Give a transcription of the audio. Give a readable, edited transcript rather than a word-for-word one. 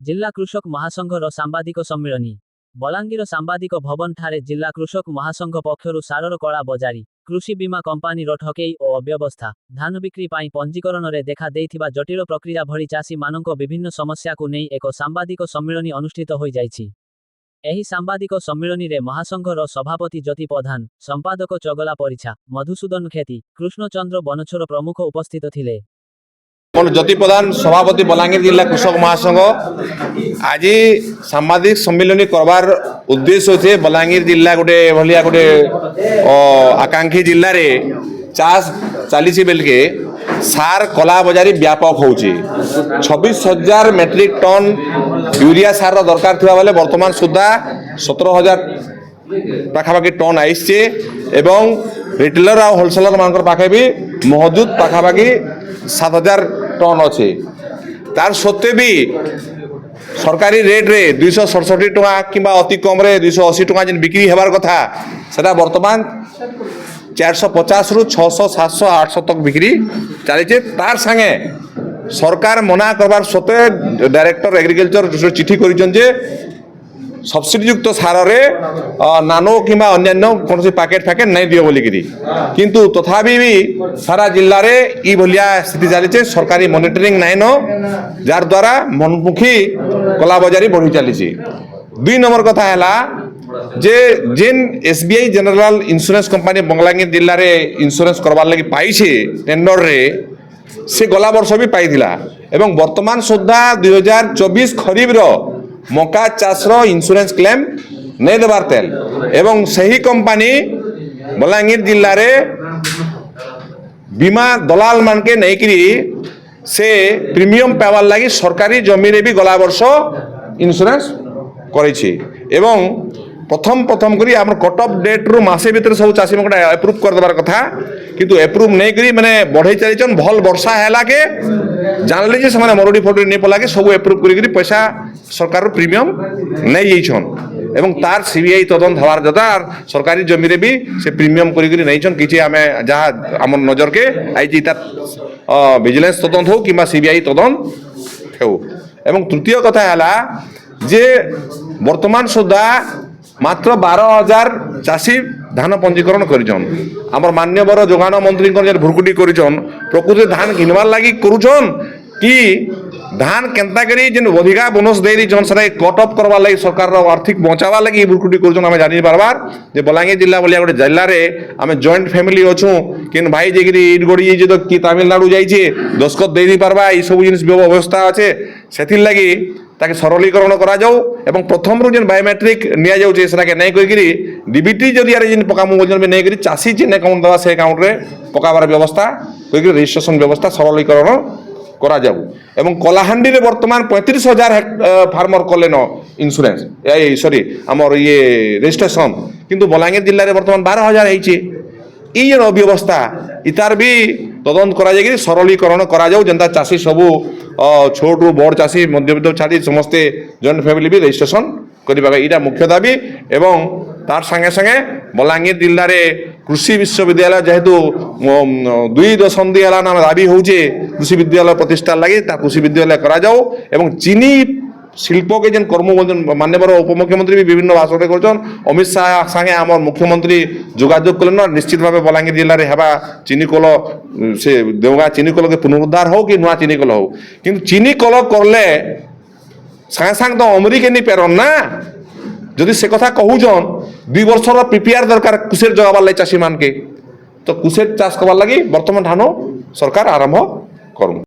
जिला कृषक महासंघर सांबादिक सम्मिलनी बलांगीर सांबादिक भवन ठारे जिला कृषक महासंघ पक्षरु सारर कड़ा बजारी कृषि बीमा कंपानी ठकेई और अव्यवस्था धान बिक्री पाई पंजीकरण रे देखा देइथिबा जटिल प्रक्रिया भली चाषी मानक विभिन्न समस्या को नहीं एक सांबादिक सम्मिलनी अनुष्ठित होई जाइछि। एही सांबादिक सम्मिलनी रे महासंघर सभापति ज्योति प्रधान, संपादक चगला परिछा, मधुसूदन खेती, कृष्णचंद्र बनछोर प्रमुख उपस्थित थिले। ज्योति प्रधान सभापति बलांगीर जिला कृषक महासंघ आज सांबादिक सम्मिलनी करवार उद्देश्य होते बलांगीर जिला गोटे भलिया गोटे आकांक्षी जिले में चाष चली बेलके सार कला बजारी व्यापक हो 26,000 मेट्रिक टन यूरिया सार दरकार थिबा बेले वर्तमान सुधा 17,000 पाखापाखि टन आइसे एवं रिटेलर और होलसेलर मान पाखे भी मौजूद पाखापाखि 7,000 टन अच्छे तार सत्वे भी सरकारी रेट रे 267 टका कि अति कम रे 280 टका जिन बिक्री हेबार कथा सेटा वर्तमान 450 रु 600 700 800 तक बिक्री चली तार संगे सरकार मना करवार सत्वे डायरेक्टर एग्रीकल्चर चिठी करिछन जे सब्सिडी युक्त सार रे नानो किंबा अन्यान्य कौन पैकेट फैकेट नहीं दियो बोलिकी किंतु तथापि भी सारा जिले में ई भलिया स्थिति चली सरकारी मॉनिटरिंग नाइन जार द्वारा मनमुखी कला बजारी बढ़ी चली। 2 नंबर कथा है जे जेन SBI general insurance company Balangir जिले में इंश्योरेंस करवार लगी पाई टेंडर रे से गला वर्ष भी पाई एवं वर्तमान सुधा 2024 खरीफ रो मका चाषर इंश्योरेंस क्लेम नहीं देवार तेल एवं सही कंपनी बलांगीर जिले में बीमा दलाल मान के नहीं करी से प्रीमियम पावार लगी सरकारी जमी रे भी गला वर्ष इंश्योरेंस करेछि एवं प्रथम करी आम कट ऑफ डेट रु मासे भीतर सब चाषी मन एप्रूव कर देबार कथा किंतु एप्रूव नहीं करी माने बढ़ई चलीछन भल वर्षा हैला के जानले जे से मरुड़ी फरुड़ी नहीं पला के सब एप्रूव करी पैसा सरकार प्रीमियम नहीं जाइछन एवं तार सीबीआई तदंत हवार जदार सरकारी जमी रे भी से प्रीमियम करी नहीं छन किछि आमे जहाँ आम नजर के आईछि तार विजिलेंस तदंत हो कि सीबीआई तदंत हो एवं तृतीय कथा हैला जे वर्तमान सुधा मात्र 12,000 चाषी धान पंजीकरण करिछन हमर मान्यवर जोगान मंत्री भुरकुटी करिछन प्रकृति धान घिनवार लगी करुछन कि धान केंता करी जेन अधिका बोनस दे दीछन सरे कट ऑफ करवा लगी सरकार रो आर्थिक बचावा लगी भुरकुटी करुछन हमें जानि पारबार जे बलांगीर जिला बलिया गोटे जिल्ला रे हमें जॉइंट फैमिली अछु किन भाई जेगिरी इट गडी जे तो कि तमिलनाडु जाइछे दस्खत दे दी पारबा ई सब जिनिस व्यवस्था अछि सेथिर लगी ताकि सरलीकरण करा जाऊ एवं प्रथम रु जेन बायोमेट्रिक निया जाऊ जे सरा के नहीं करी डीबीटी जदी आरे जिन पका मोजन में नहीं करी चासी जिन अकाउंट दवा से अकाउंट रे पकाबार व्यवस्था करी रजिस्ट्रेशन व्यवस्था सरलीकरण करा जाऊ एवं कलाहांडी रे वर्तमान 35,000 फार्मर कलेन इंश्योरेंस सॉरी हमर ये रजिस्ट्रेशन किंतु बलांगीर जिल्ला रे वर्तमान 12,000 होईचे ई जेन अव्यवस्था इतार भी तदंत करा जाय सरलीकरण करा जाऊ जनता चाषी सबू छोट रु बड़ चाषी मध्यवित्त छाड़ी समस्ते जॉइंट फैमिली भी रजिस्ट्रेशन करबा इटा मुख्य दाबी एवं तार संगे संगे बलांगीर जिले में कृषि विश्वविद्यालय जेहेतु 2 दशंधि है नाम दाबी होचे कृषि विद्यालय प्रतिष्ठा लगे कृषि विद्यालय करा जाऊ एवं चीनी शिल्प के जेन कर्म मान्यवर उपमुख्यमंत्री भी विभिन्न भाषण कर अमित शाह संगे आम मुख्यमंत्री जोगाजोग कले निश्चित भाव बलांगीर जिले में हेबा चीनी कल से देवगा चीनी कल के पुनरुद्धार हो कि नुआ चीनी कल हो किंतु चीनी कल करले सागे सागे तो अमेरिका नहीं पेरन ना जदि से कथा कहून 2 वर्षर प्रिपेयर दरकार कुशेर जगाबार लगे चाषी मान के तो कुशेर चाष करवार लगी वर्तमान ठानो सरकार आरंभ करूँ।